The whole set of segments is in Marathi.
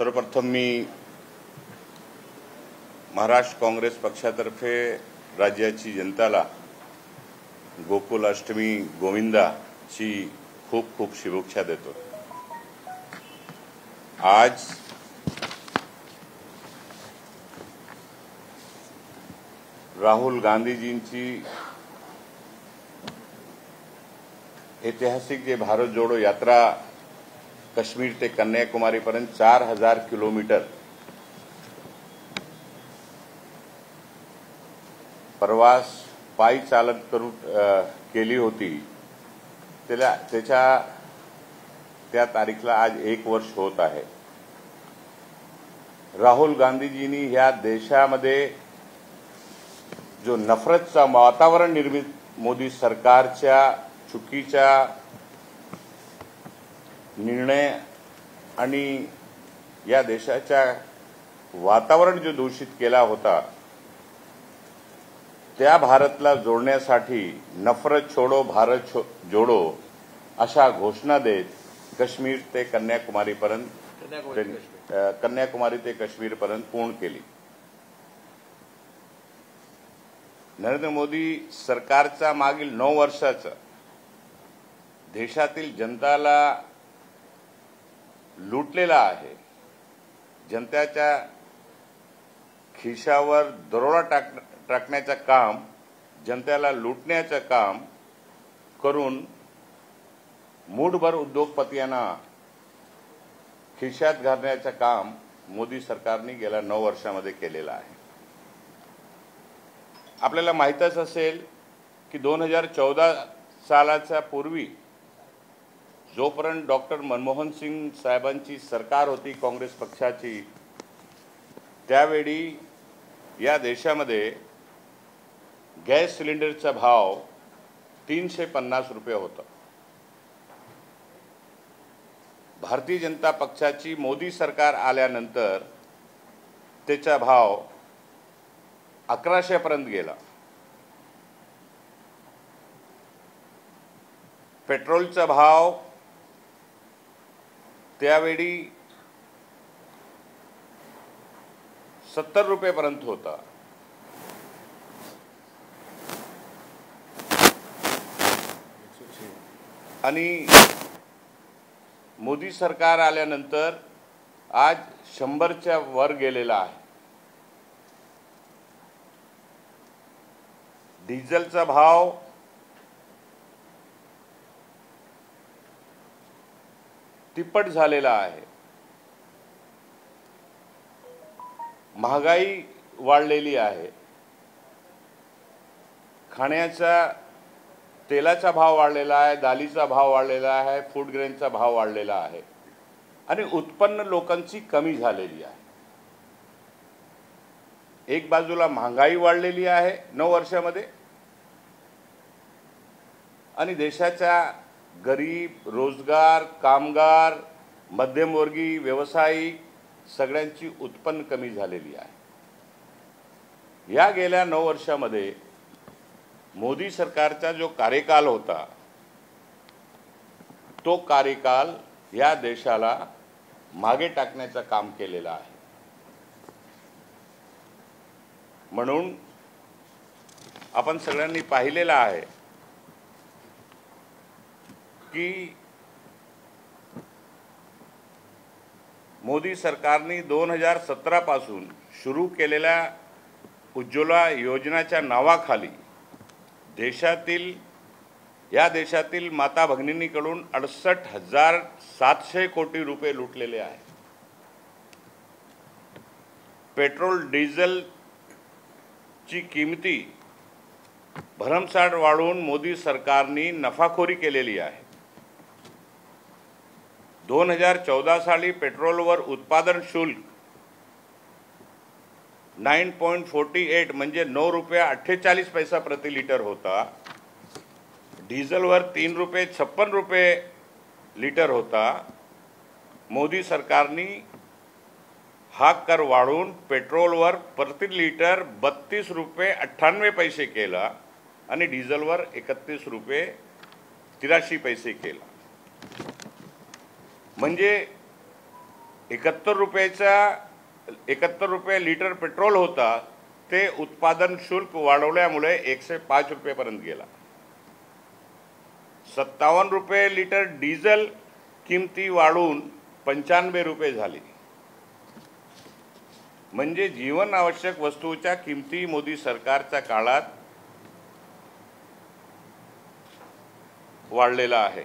सर्वप्रथम मी महाराष्ट्र काँग्रेस पक्षातर्फे राज्याची जनताला गोकुलाष्टमी गोविंदाची खूप खूप शुभेच्छा देतो। आज राहुल गांधीजींची ऐतिहासिक जे भारत जोडो यात्रा काश्मीर ते कन्याकुमारीपर्यंत 4000 किलोमीटर प्रवास पायी चालत करून केली होती। त्या तारीखला आज 1 वर्ष होत आहे। राहुल गांधीजींनी ह्या देशामध्ये जो नफरतचा वातावरण निर्मित मोदी सरकारच्या चुकीच्या निर्णय आणि या देशाच्या वातावरण जो दूषित केला होता त्या भारतला जोडण्यासाठी नफरत छोडो भारत जोडो अशा घोषणा देत काश्मीर ते कन्याकुमारी ते काश्मीरपर्यंत पूर्ण केली। नरेंद्र मोदी सरकारचा मागील 9 वर्षाचा देशातील जनताला लुटलेला आहे। जनतेच्या खिशावर दरोडा टाकण्याचं काम, जनतेला लुटण्याचं काम करून मूठभर उद्योगपतींना खिशात घालण्याचं काम मोदी सरकारने गेल्या 9 वर्षामध्ये केलेलं आहे। आपल्याला माहीतच असेल की 2014 सालाच्या पूर्वी जोपर्यंत डॉक्टर मनमोहन सिंग साहेबांची सरकार होती काँग्रेस पक्षाची, त्यावेळी या देशामध्ये गॅस सिलेंडरचा भाव 350 रुपये होता। भारतीय जनता पक्षाची मोदी सरकार आल्यानंतर त्याचा भाव 1100 पर्यंत गेला। पेट्रोलचा भाव त्यावेळी 70 रुपयेपर्यंत होता। आणि मोदी सरकार आल्यानंतर आज 100च्या वर गेलेला आहे। डिझेलचा भाव तिप्पट झालेला आहे। महागाई वाढलेली आहे। खाण्याचा तेलाचा भाव वाढलेला आहे, दालीचा भाव वाढलेला आहे, फूड ग्रेनचा भाव वाढलेला आहे आणि उत्पन्न लोकांची कमी झालेली आहे। एक बाजूला महागाई वाढलेली आहे 9 वर्षामध्ये आणि देशाच्या गरीब, रोजगार, कामगार, मध्यमवर्गीय, व्यावसायिक सगळ्यांची उत्पन्न कमी झालेली आहे। या गेल्या 9 वर्षामध्ये मोदी सरकारचा जो कार्यकाल होता तो कार्यकाल या देशाला मागे टाकण्याचं काम केलेलं आहे। म्हणून आपण सगळ्यांनी पाहिलेलं आहे की मोदी सरकारने 2017 पासून सुरू केलेल्या उज्ज्वला योजनेच्या नावाखाली या देशातील माता भगिनींकडून 68,700 कोटी रुपये लुटलेले आहेत। पेट्रोल डिझेलची किमती भरमसाठ वाढवून मोदी सरकारने नफाखोरी केलेली आहे। 2014 साली पेट्रोलवर उत्पादन शुल्क 9.48 म्हणजे 9 रुपये 48 पैसा प्रति लिटर होता। डिझेलवर 3 रुपये 56 रुपये लिटर होता। मोदी सरकारने हा कर वाढवून पेट्रोलवर प्रति लिटर 32 रुपये 98 पैसे केला आणि डिझेलवर 31 रुपये 83 पैसे केला। म्हणजे 71 रुपये लिटर पेट्रोल होता ते उत्पादन शुल्क वाढवल्यामुळे 105 रुपयेपर्यंत गेला. 57 रुपये लिटर डिझेल किमती वाढून 95 रुपये झाली. म्हणजे जीवन आवश्यक वस्तूच्या किमती मोदी सरकारच्या काळात वाढलेला आहे.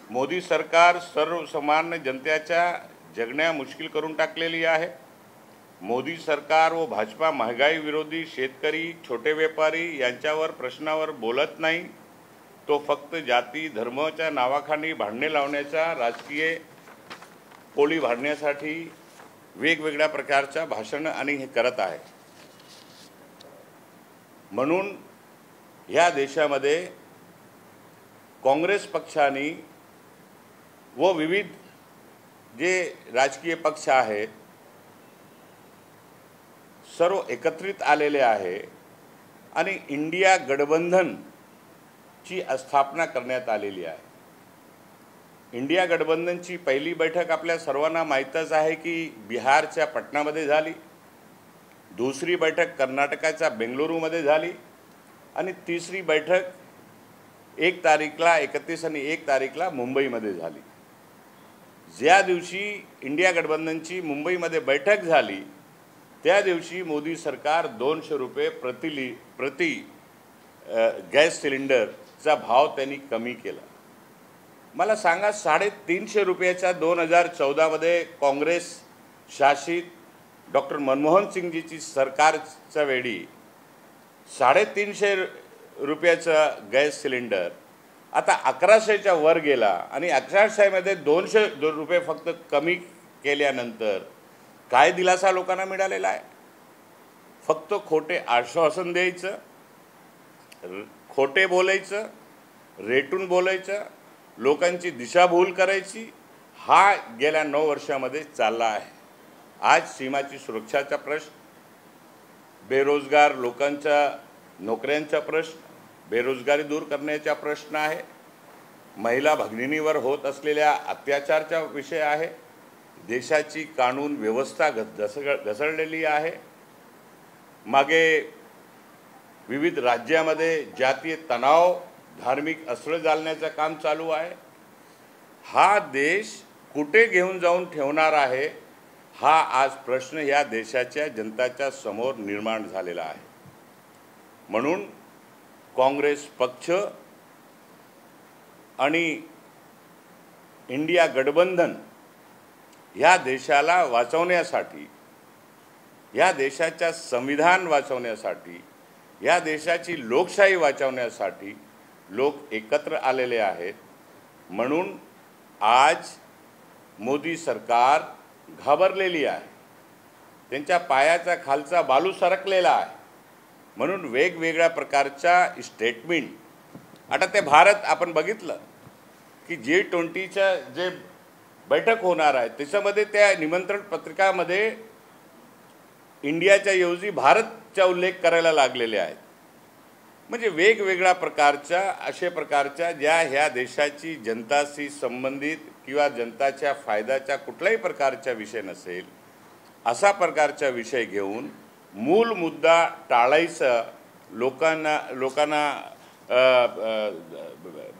मोदी सरकार सर्वसामान्य जनतेच्या जगण्या मुश्किल करून टाकलेली आहे. मोदी सरकार व भाजपा महागाई विरोधी शेतकरी, छोटे व्यापारी यांच्यावर प्रश्नावर बोलत नाही. तो फक्त जाती धर्माच्या नावाखाली भांडणे लावण्याचा, राजकीय पोळी भांडण्यासाठी वेगवेगळ्या प्रकारच्या भाषण आणि हे करत आहे. म्हणून या देशामध्ये काँग्रेस पक्षाने व विविध जे राजकीय पक्ष आहेत सर्व एकत्रित आलेले आहे आणि इंडिया गठबंधनची स्थापना करण्यात आलेली आहे. इंडिया गठबंधनची पहिली बैठक आपल्या सर्वांना माहीतच आहे की बिहारच्या पटनामध्ये झाली. दुसरी बैठक कर्नाटकाच्या बेंगलुरूमध्ये झाली आणि तिसरी बैठक 1 तारीखला 31 आणि 1 तारीखला मुंबईमध्ये झाली. ज्या दिवशी इंडिया गठबंधनची मुंबईमध्ये बैठक झाली त्या दिवशी मोदी सरकार 200 रुपये प्रति गॅस सिलेंडरचा भाव त्यांनी कमी केला. मला सांगा 350 रुपयाच्या 2014मध्ये काँग्रेस शासित डॉक्टर मनमोहन सिंगजीची सरकारच्या वेळी 350 रुपयाचा गॅस सिलेंडर आता 1100च्या वर गेला आणि 1100मध्ये 200 रुपये फक्त कमी केल्यानंतर काय दिलासा लोकांना मिळालेला आहे. फक्त खोटे आश्वासन द्यायचं, खोटे बोलायचं, रेटून बोलायचं, लोकांची दिशाभूल करायची, हा गेल्या 9 वर्षामध्ये चालला आहे. आज सीमाची सुरक्षाचा प्रश्न, बेरोजगार लोकांच्या नोकऱ्यांचा प्रश्न, बेरोजगारी दूर करण्याचा प्रश्न आहे, महिला भगिनींवर होत असलेल्या अत्याचाराचा विषय आहे, देशाची कानून व्यवस्था घसरलेली आहे, मागे विविध राज्यामध्ये जातीय तणाव, धार्मिक अस्त्र जाळण्याचं काम चालू आहे. हा देश कुठे घेऊन जाऊन ठेवणार आहे हा आज प्रश्न या देशाच्या जनताच्या समोर निर्माण झालेला आहे. म्हणून काँग्रेस पक्ष आणि इंडिया गठबंधन या देशाला वाचवण्यासाठी, या देशाच्या संविधान वाचवण्यासाठी, या देशाची लोकशाही वाचवण्यासाठी लोक एकत्र आलेले आहेत. म्हणून आज मोदी सरकार घाबरलेली आहे, त्यांच्या पायाचा खालचा बालू सरकलेला आहे. म्हणून वेगवेगळ्या प्रकारच्या स्टेटमेंट, आता ते भारत आपण बघितलं की G20च्या जे बैठक होणार आहे त्याच्यामध्ये त्या निमंत्रण पत्रिकामध्ये इंडियाच्या ऐवजी भारतचा उल्लेख करायला लागलेले आहेत. म्हणजे वेगवेगळ्या प्रकारच्या अशा प्रकारच्या ज्या ह्या देशाची जनताशी संबंधित किंवा जनताच्या फायद्याचा कुठल्याही प्रकारचा विषय नसेल असा प्रकारचा विषय घेऊन मूल मुद्दा टाळायचा, लोकांना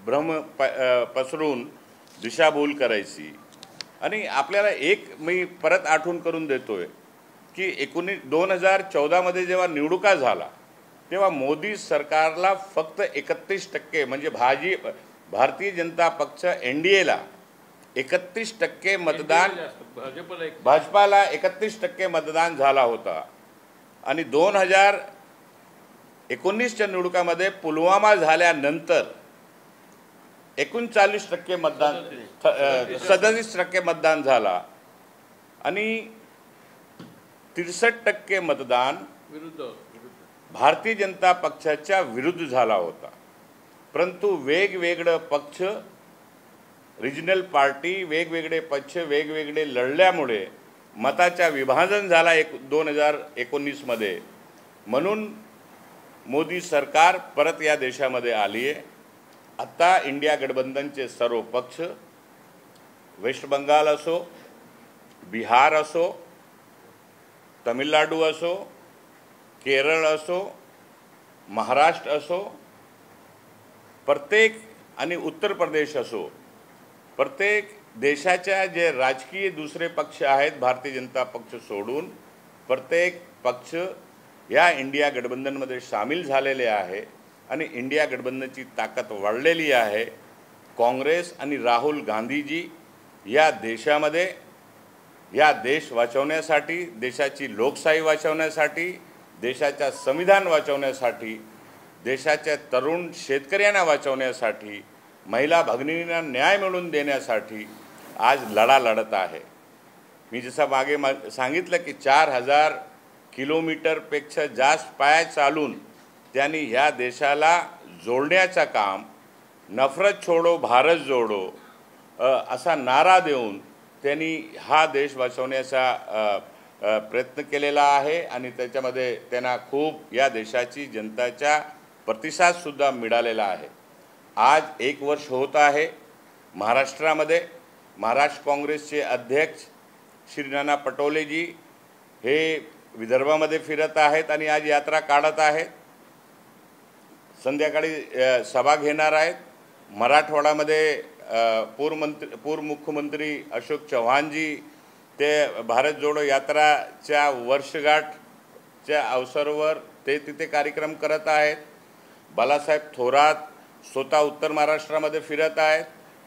भ्रम पसरून दिशाभूल करायची. आणि आपल्याला मी परत आठवण करून देतोय की 2014मध्ये जेव्हा निवडणुका झाला तेव्हा मोदी सरकारला फक्त 31% म्हणजे भारतीय जनता पक्ष NDAला 31% मतदान, भाजपाला 31% मतदान झाला होता. आणि 2019च्या निवडणुकामध्ये पुलवामा झाल्यानंतर 39% मतदान, 37% मतदान झाला आणि 63% मतदान भारतीय जनता पक्षाच्या विरुद्ध झाला होता. परंतु वेगवेगळे पक्ष, रिजनल पार्टी, वेगवेगळे पक्ष वेगवेगळे लढल्यामुळे मताचा विभाजन झाला 2019मध्ये. म्हणून मोदी सरकार परत या देशामध्ये आली आहे. आता इंडिया गठबंधनचे सर्व पक्ष वेस्ट बंगाल असो, बिहार असो, तमिळनाडू असो, केरळ असो, महाराष्ट्र असो, प्रत्येक आणि उत्तर प्रदेश असो, प्रत्येक देशाच्या जे राजकीय दुसरे पक्ष आहेत भारतीय जनता पक्ष सोडून प्रत्येक पक्ष या इंडिया गठबंधनमध्ये सामील झालेले आहे आणि इंडिया गठबंधनची ताकद वाढलेली आहे. काँग्रेस आणि राहुल गांधीजी या देशामध्ये या देश वाचवण्यासाठी, देशाची लोकशाही वाचवण्यासाठी, देशाचा संविधान वाचवण्यासाठी, देशाच्या तरुण शेतकऱ्यांना वाचवण्यासाठी, महिला भगिनींना न्याय मिळवून देण्यासाठी आज लढा लढत आहे. मी जसं मागे सांगितलं की 4000 किलोमीटरपेक्षा जास्त पाय चालून त्यांनी ह्या देशाला जोडण्याचं काम, नफरत छोडो भारत जोडो असा नारा देऊन त्यांनी हा देश वाचवण्याचा प्रयत्न केलेला आहे आणि त्याच्यामध्ये त्यांना खूप या देशाची जनताचा प्रतिसादसुद्धा मिळालेला आहे. आज 1 वर्ष होत आहे महाराष्ट्रामध्ये महाराष्ट्र काँग्रेसचे अध्यक्ष श्री नाना पटोलेजी हे विदर्भामध्ये फिरत आहेत आणि आज यात्रा काढत आहेत. संध्याकाळी सभा घेणार आहेत. मराठवाड्यामध्ये पूर्व मुख्यमंत्री अशोक चव्हाणजी ते भारत जोडो यात्राच्या वर्षगाठच्या अवसरावर ते तिथे कार्यक्रम करत आहेत. बाळासाहेब थोरात स्वतः उत्तर महाराष्ट्रामध्ये फिरत आहेत.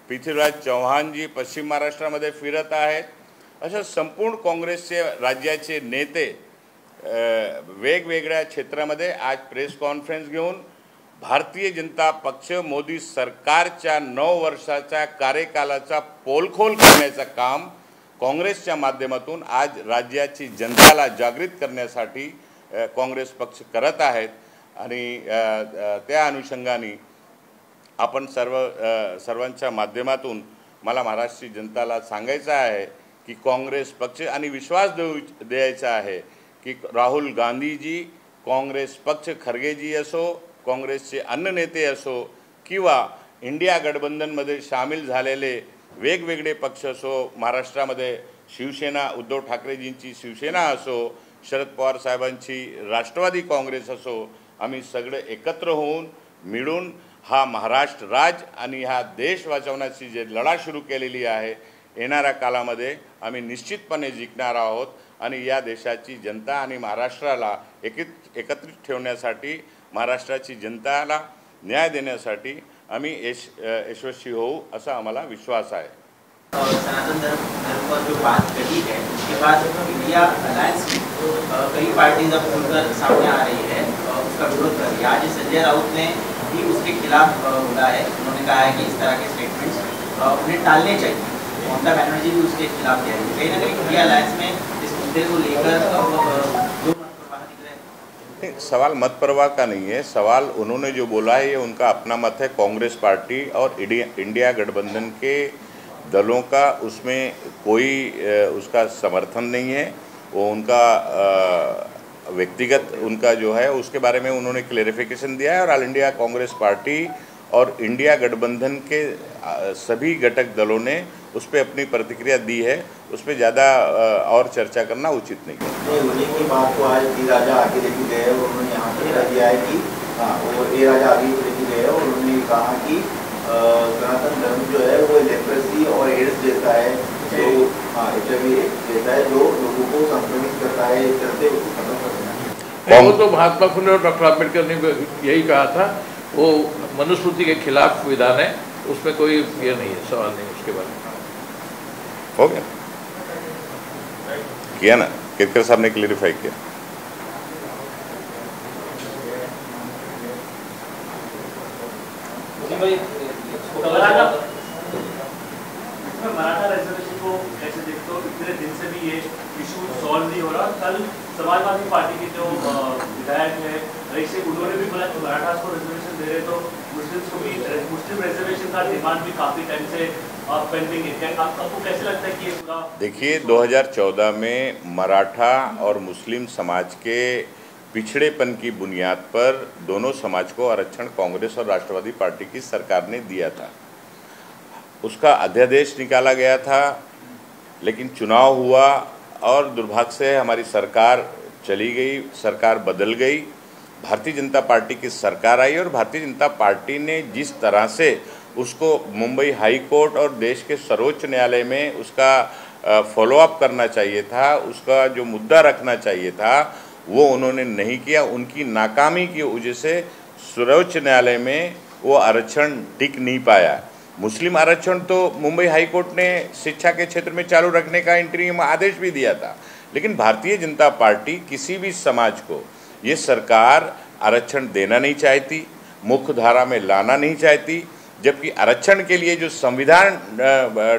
पृथ्वीराज चव्हाणजी पश्चिम महाराष्ट्रामध्ये फिरत आहेत. अशा संपूर्ण काँग्रेसचे राज्याचे नेते वेगवेगळ्या क्षेत्रामध्ये आज प्रेस कॉन्फरन्स घेऊन भारतीय जनता पक्ष मोदी सरकारच्या 9 वर्षाच्या कार्यकालाचा पोलखोल करण्याचं काम काँग्रेसच्या माध्यमातून आज राज्याची जनताला जागृत करण्यासाठी काँग्रेस पक्ष करत आहेत. आणि त्या अनुषंगाने आपण सर्वांच्या माध्यमातून मला महाराष्ट्री जनताला सांगायचं आहे की काँग्रेस पक्ष आणि विश्वास द्यायचा आहे की राहुल गांधीजी, काँग्रेस पक्ष खरगेजी असो, काँग्रेसचे अन्य नेते असो किंवा इंडिया गठबंधनमध्ये सामील झालेले वेगवेगळे पक्ष असो, महाराष्ट्रामध्ये शिवसेना उद्धव ठाकरेजींची शिवसेना असो, शरद पवार साहेबांची राष्ट्रवादी काँग्रेस असो, आम्ही सगळे एकत्र होऊन मिळून हा महाराष्ट्र राज्य आणि हा देश वाचवण्याची जे लढा सुरू केलेली आहे येणाऱ्या काळामध्ये आम्ही निश्चितपणे जिंकणार आहोत आणि या देशाची जनता आणि महाराष्ट्राला एकत्रित ठेवण्यासाठी, महाराष्ट्राची जनताला न्याय देण्यासाठी आम्ही यशस्वी होऊ असा आम्हाला विश्वास आहे. सनातन धर्म पर जो बात कही है उसके बाद इंडिया अलायंस में कई पार्टीज अब खुलकर सामने आ रही है उसका विरोध कर रही है. आज संजय राउत ने भी उसके खिलाफ बोला है. उन्होंने कहा है कि इस तरह के स्टेटमेंट्स उन्हें टालने चाहिए. ममता बनर्जी भी उसके खिलाफ कह रही है. कहीं ना कहीं इंडिया अलायंस में इस मुद्दे को लेकर जो सवाल मत परवाह का नहीं है. सवाल उन्होंने जो बोला है ये उनका अपना मत है. कांग्रेस पार्टी और इंडिया गठबंधन के दलों का उसमें कोई उसका समर्थन नहीं है. वो उनका व्यक्तिगत उनका जो है उसके बारे में उन्होंने क्लेरिफिकेशन दिया है और ऑल इंडिया कांग्रेस पार्टी और इंडिया गठबंधन के सभी घटक दलों ने उस पर अपनी प्रतिक्रिया दी है. उस पर ज़्यादा और चर्चा करना उचित नहीं है. उन्हीं की बात को आज ए राजा आगे लेके गए और उन्होंने यहाँ पर कह दिया है कि वो ए राजा आगे लेके गए और उन्होंने कहा कि सनातन धर्म जो है वो लेप्रेसी और एड्स जैसा है, जो HIV जैसा है, जो लोगों को संक्रमित करता है. इस तरह से उसको खत्म कर देना. वो तो महात्मा फुले और डॉक्टर अम्बेडकर ने यही कहा था. वो मनुस्मृति के खिलाफ विधान है, उसमें कोई ये नहीं है, सवाल नहीं उसके बारे में. हो गया किया ना, केतकर साहब ने क्लियरिफाई किया. मराठा रिजर्वेशन को कैसे देखते हो? इतने दिन से भी ये इशू सॉल्व नहीं हो रहा. कल समाजवादी पार्टी के जो विधायक है रईस सिंह, उन्होंने भी बोला कि मराठा को रिजर्वेशन दे रहे तो मुस्लिम्स को भी, मुस्लिम रिजर्वेशन का डिमांड भी काफी टाइम से पेंडिंग है. आपको कैसे लगता है कि ये पूरा? देखिए 2014 में मराठा और मुस्लिम समाज के पिछड़ेपन की बुनियाद पर दोनों समाज को आरक्षण कांग्रेस और राष्ट्रवादी पार्टी की सरकार ने दिया था. उसका अध्यादेश निकाला गया था, लेकिन चुनाव हुआ और दुर्भाग्य से हमारी सरकार चली गई, सरकार बदल गई, भारतीय जनता पार्टी की सरकार आई और भारतीय जनता पार्टी ने जिस तरह से उसको मुंबई हाई कोर्ट और देश के सर्वोच्च न्यायालय में उसका फॉलोअप करना चाहिए था, उसका जो मुद्दा रखना चाहिए था, वो उन्होंने नहीं किया। उनकी नाकामी की वजह से सर्वोच्च न्यायालय में वो आरक्षण टिक नहीं पाया। मुस्लिम आरक्षण तो मुंबई हाई कोर्ट ने शिक्षा के क्षेत्र में चालू रखने का इंटरिम आदेश भी दिया था, लेकिन भारतीय जनता पार्टी किसी भी समाज को ये सरकार आरक्षण देना नहीं चाहती, मुख्य धारा में लाना नहीं चाहती, जबकि आरक्षण के लिए जो संविधान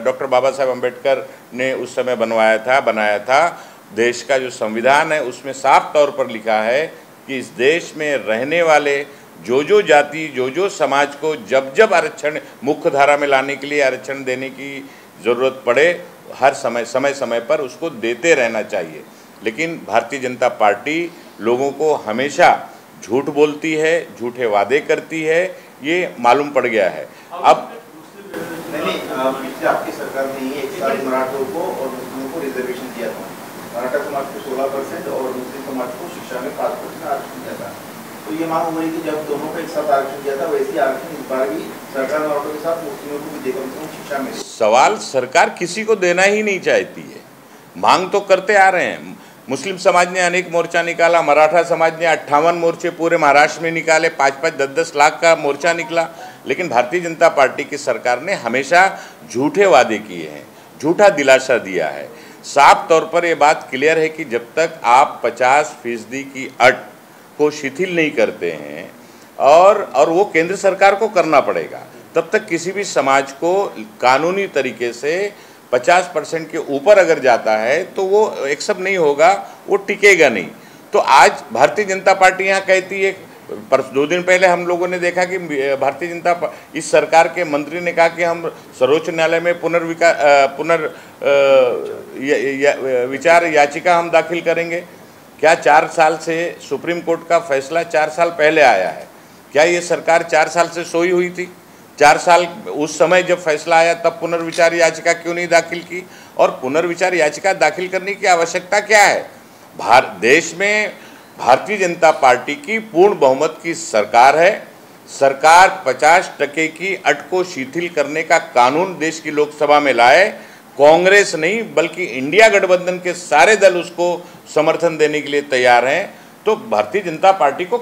डॉक्टर बाबा साहब अम्बेडकर ने उस समय बनाया था, देश का जो संविधान है उसमें साफ तौर पर लिखा है कि इस देश में रहने वाले जो जाति जो समाज को जब आरक्षण मुख्य धारा में लाने के लिए आरक्षण देने की ज़रूरत पड़े, हर समय पर उसको देते रहना चाहिए। लेकिन भारतीय जनता पार्टी लोगों को हमेशा झूठ बोलती है, झूठे वादे करती है, ये मालूम पड़ गया है। अब नहीं, पिछले आपकी सरकार ने एक साल मराठों को और मुस्लिमों को रिजर्वेशन दिया था। मराठा समाज को 16% और मुस्लिम समाज को शिक्षा में 5% आरक्षण दिया था। तो ये मांग हो रही थी जब दोनों को एक साथ आरक्षण दिया था, वैसे ही आरक्षण इस बार भी सरकार मराठों के साथ मुस्लिमों को भी देकर शिक्षा में। सवाल सरकार किसी को देना ही नहीं चाहती है, मांग तो करते आ रहे हैं। मुस्लिम समाज ने अनेक मोर्चा निकाला, मराठा समाज ने 58 मोर्चे पूरे महाराष्ट्र में निकाले, 5-5, 10-10 लाख का मोर्चा निकला, लेकिन भारतीय जनता पार्टी की सरकार ने हमेशा झूठे वादे किए हैं, झूठा दिलासा दिया है। साफ तौर पर यह बात क्लियर है कि जब तक आप 50% की अट को शिथिल नहीं करते हैं और वो केंद्र सरकार को करना पड़ेगा, तब तक किसी भी समाज को कानूनी तरीके से 50% के ऊपर अगर जाता है तो वो एक्सेप्ट नहीं होगा, वो टिकेगा नहीं। तो आज भारतीय जनता पार्टी यहाँ कहती है, पर 2 दिन पहले हम लोगों ने देखा कि भारतीय जनता इस सरकार के मंत्री ने कहा कि हम सर्वोच्च न्यायालय में विचार याचिका हम दाखिल करेंगे। क्या 4 साल से सुप्रीम कोर्ट का फैसला 4 साल पहले आया है? क्या ये सरकार 4 साल से सोई हुई थी? 4 साल उस समय जब फैसला आया तब पुनर्विचार याचिका क्यों नहीं दाखिल की? और पुनर्विचार याचिका दाखिल करने की आवश्यकता क्या है? देश में भारतीय जनता पार्टी की पूर्ण बहुमत की सरकार है। सरकार 50% की अट को शिथिल करने का कानून देश की लोकसभा में लाए। कांग्रेस नहीं बल्कि इंडिया गठबंधन के सारे दल उसको समर्थन देने के लिए तैयार हैं। तो भारतीय जनता पार्टी को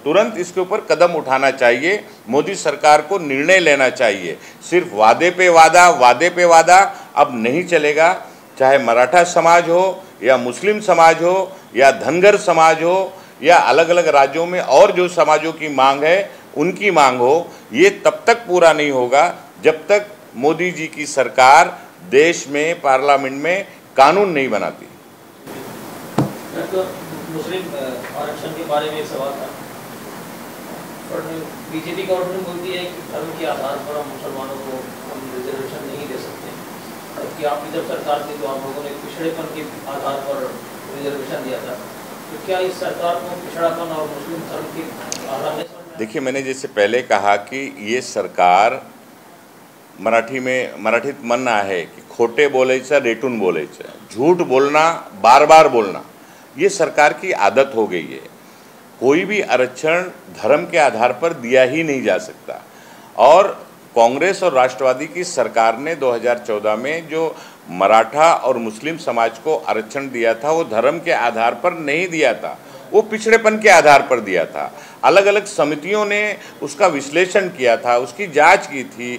तुरंत इसके ऊपर कदम उठाना चाहिए, मोदी सरकार को निर्णय लेना चाहिए। सिर्फ वादे पे वादा अब नहीं चलेगा। चाहे मराठा समाज हो या मुस्लिम समाज हो या धनगर समाज हो या अलग अलग राज्यों में और जो समाजों की मांग है उनकी मांग हो, ये तब तक पूरा नहीं होगा जब तक मोदी जी की सरकार देश में पार्लियामेंट में कानून नहीं बनाती। तो मुस्लिम आरक्षण के बारे में एक सवाल था, और बीजेपी गवर्नमेंट बोलती है कि धर्म के आधार पर हम मुसलमानों को हम रिजर्वेशन नहीं दे सकते, जबकि आपकी जब सरकार थी तो आप लोगों ने पिछड़ेपन के आधार पर रिजर्वेशन दिया था। तो क्या इस सरकार को पिछड़ापन और मुस्लिम धर्म के आधार में? देखिए, मैंने जैसे पहले कहा कि ये सरकार मराठीत म्हणणं आहे की खोटे बोलायचं रेटून बोलायचं, झूठ बोलना, बार बार बोलना, ये सरकार की आदत हो गई है। कोई भी आरक्षण धर्म के आधार पर दिया ही नहीं जा सकता। और कांग्रेस और राष्ट्रवादी की सरकार ने 2014 में जो मराठा और मुस्लिम समाज को आरक्षण दिया था वो धर्म के आधार पर नहीं दिया था, वो पिछड़ेपन के आधार पर दिया था। अलग अलग समितियों ने उसका विश्लेषण किया था, उसकी जांच की थी।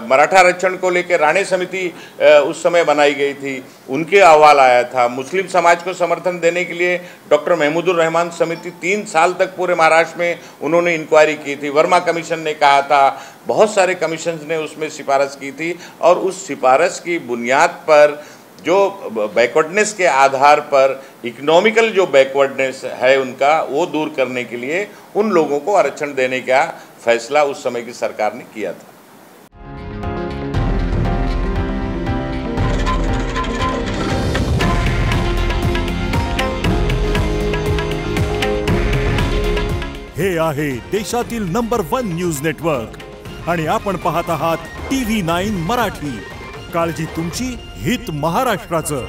मराठा आरक्षण को लेकर राणे समिति उस समय बनाई गई थी, उनके अहवाल आया था। मुस्लिम समाज को समर्थन देने के लिए डॉक्टर महमूदुर रहमान समिति 3 साल तक पूरे महाराष्ट्र में उन्होंने इंक्वायरी की थी। वर्मा कमीशन ने कहा था, बहुत सारे कमीशन ने उसमें सिफारिश की थी। और उस सिफारिश की बुनियाद पर जो बैकवर्डनेस के आधार पर इकोनॉमिकल जो बैकवर्डनेस है उनका, वो दूर करने के लिए उन लोगों को आरक्षण देने का फैसला उस समय की सरकार ने किया था। हे आहे देशातील नंबर 1 न्यूज नेटवर्क आणि आपण पाहत आहात TV9 मराठी. काळजी तुमची, हित महाराष्ट्राचं.